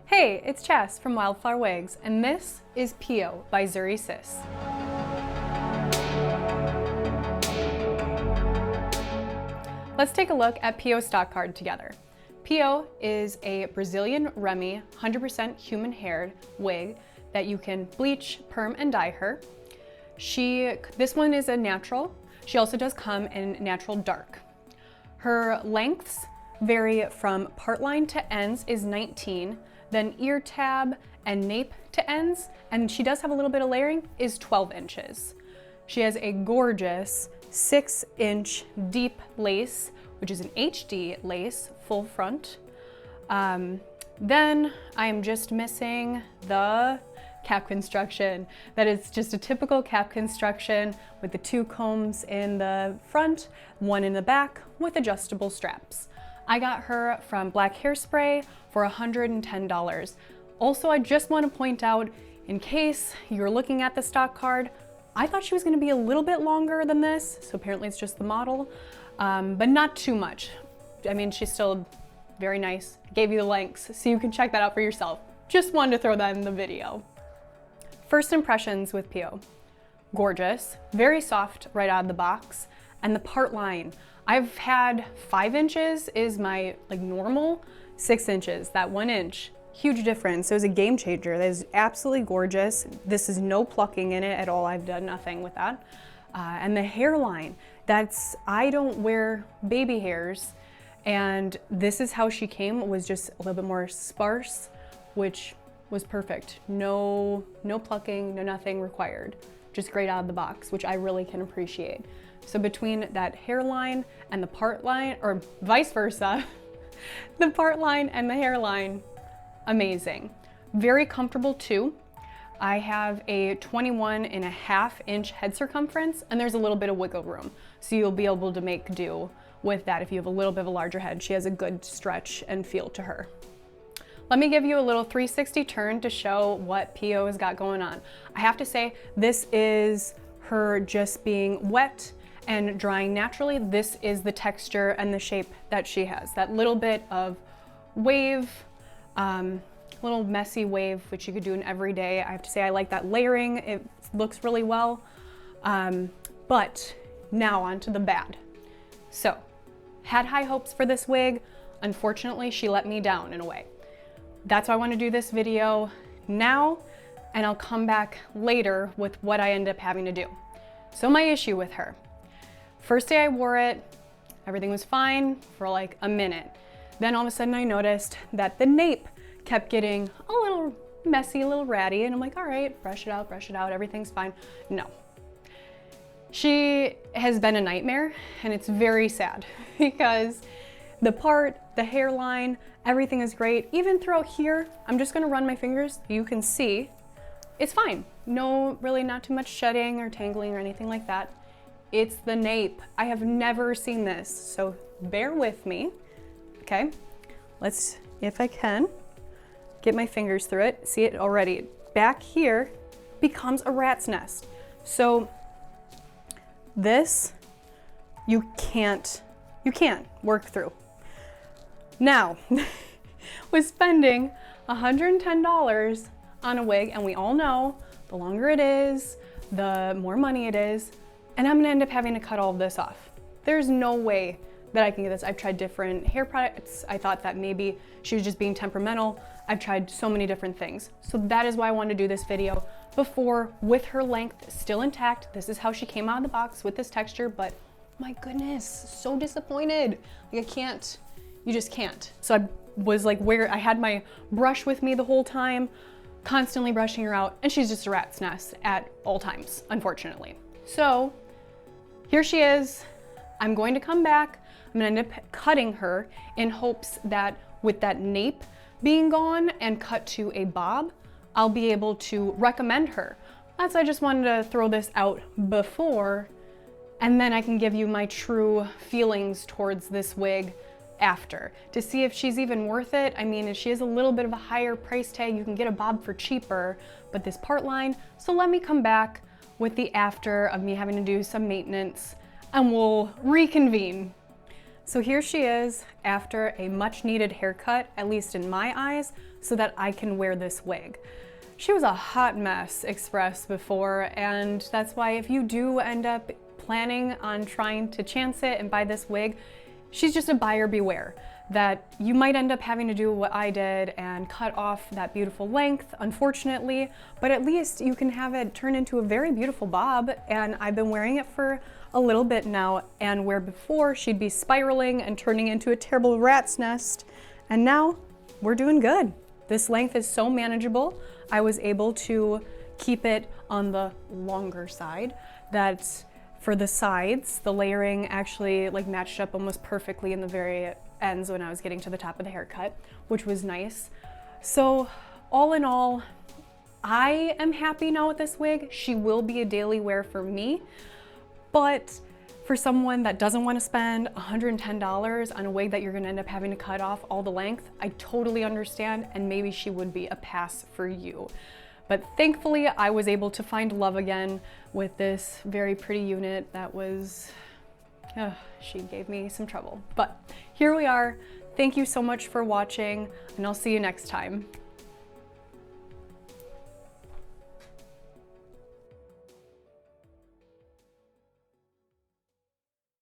Hey, it's Chas from Wildflower Wigs, and this is Pio by Zury Sis. Let's take a look at Pio's stock card together. Pio is a Brazilian Remy 100% human haired wig that you can bleach, perm, and dye her. This one is a natural. She also does come in natural dark. Her lengths vary from part line to ends is 19, then ear tab and nape to ends, and she does have a little bit of layering, is 12 inches. She has a gorgeous 6-inch deep lace, which is an HD lace, full front. Then I'm just missing the cap construction. That is just a typical cap construction with the 2 combs in the front, 1 in the back with adjustable straps. I got her from Black Hairspray for $110. Also, I just want to point out, in case you're looking at the stock card, I thought she was going to be a little bit longer than this, so apparently it's just the model, but not too much. I mean, she's still very nice. I gave you the lengths, so you can check that out for yourself. Just wanted to throw that in the video. First impressions with Pio. Gorgeous, very soft right out of the box, and the part line. I've had 5 inches is my normal, 6 inches, that 1 inch, huge difference. It was a game changer. That is absolutely gorgeous. This is no plucking in it at all. I've done nothing with that. And the hairline, I don't wear baby hairs, and this is how she came, was just a little bit more sparse, which was perfect. No plucking, no nothing required. Just great out of the box, which I really can appreciate. So between that hairline and the part line, or vice versa, the part line and the hairline, amazing. Very comfortable too. I have a 21.5-inch head circumference, and there's a little bit of wiggle room. So you'll be able to make do with that if you have a little bit of a larger head. She has a good stretch and feel to her. Let me give you a little 360 turn to show what Pio has got going on. I have to say, this is her just being wet and drying naturally. This is the texture and the shape that she has. That little bit of wave, little messy wave, which you could do in every day. I have to say, I like that layering. It looks really well. But now on to the bad. So, had high hopes for this wig. Unfortunately, she let me down in a way. That's why I want to do this video now, and I'll come back later with what I end up having to do. So my issue with her. First day I wore it, everything was fine for like a minute. Then all of a sudden I noticed that the nape kept getting a little messy, a little ratty, and I'm like, all right, brush it out, everything's fine. No. She has been a nightmare, and it's very sad because the hairline, everything is great. Even throughout here, I'm just gonna run my fingers. You can see it's fine. Really not too much shedding or tangling or anything like that. It's the nape. I have never seen this, so bear with me. Okay, let's, if I can, get my fingers through it. See it already. Back here becomes a rat's nest. So this, you can't work through. Now, was spending $110 on a wig, and we all know the longer it is, the more money it is, and I'm gonna end up having to cut all of this off. There's no way that I can get this. I've tried different hair products. I thought that maybe she was just being temperamental. I've tried so many different things. So that is why I wanted to do this video before, with her length still intact. This is how she came out of the box with this texture, but my goodness, so disappointed. Like you just can't. So I was like, I had my brush with me the whole time, constantly brushing her out, and she's just a rat's nest at all times, unfortunately. So here she is. I'm going to come back. I'm gonna end up cutting her in hopes that with that nape being gone and cut to a bob, I'll be able to recommend her. That's why I just wanted to throw this out before, and then I can give you my true feelings towards this wig after to see if she's even worth it. I mean, if she is a little bit of a higher price tag, you can get a bob for cheaper, but this part line. So let me come back with the after of me having to do some maintenance, and we'll reconvene. So here she is after a much needed haircut, at least in my eyes, so that I can wear this wig. She was a hot mess express before, and that's why if you do end up planning on trying to chance it and buy this wig, she's just a buyer beware. That you might end up having to do what I did and cut off that beautiful length, unfortunately, but at least you can have it turn into a very beautiful bob, and I've been wearing it for a little bit now, and where before she'd be spiraling and turning into a terrible rat's nest, and now we're doing good. This length is so manageable. I was able to keep it on the longer side, that for the sides, the layering actually like matched up almost perfectly in the very ends when I was getting to the top of the haircut, which was nice. So all in all, I am happy now with this wig. She will be a daily wear for me, but for someone that doesn't want to spend $110 on a wig that you're going to end up having to cut off all the length, I totally understand, and maybe she would be a pass for you. But thankfully, I was able to find love again with this very pretty unit that was, she gave me some trouble. But here we are. Thank you so much for watching, and I'll see you next time.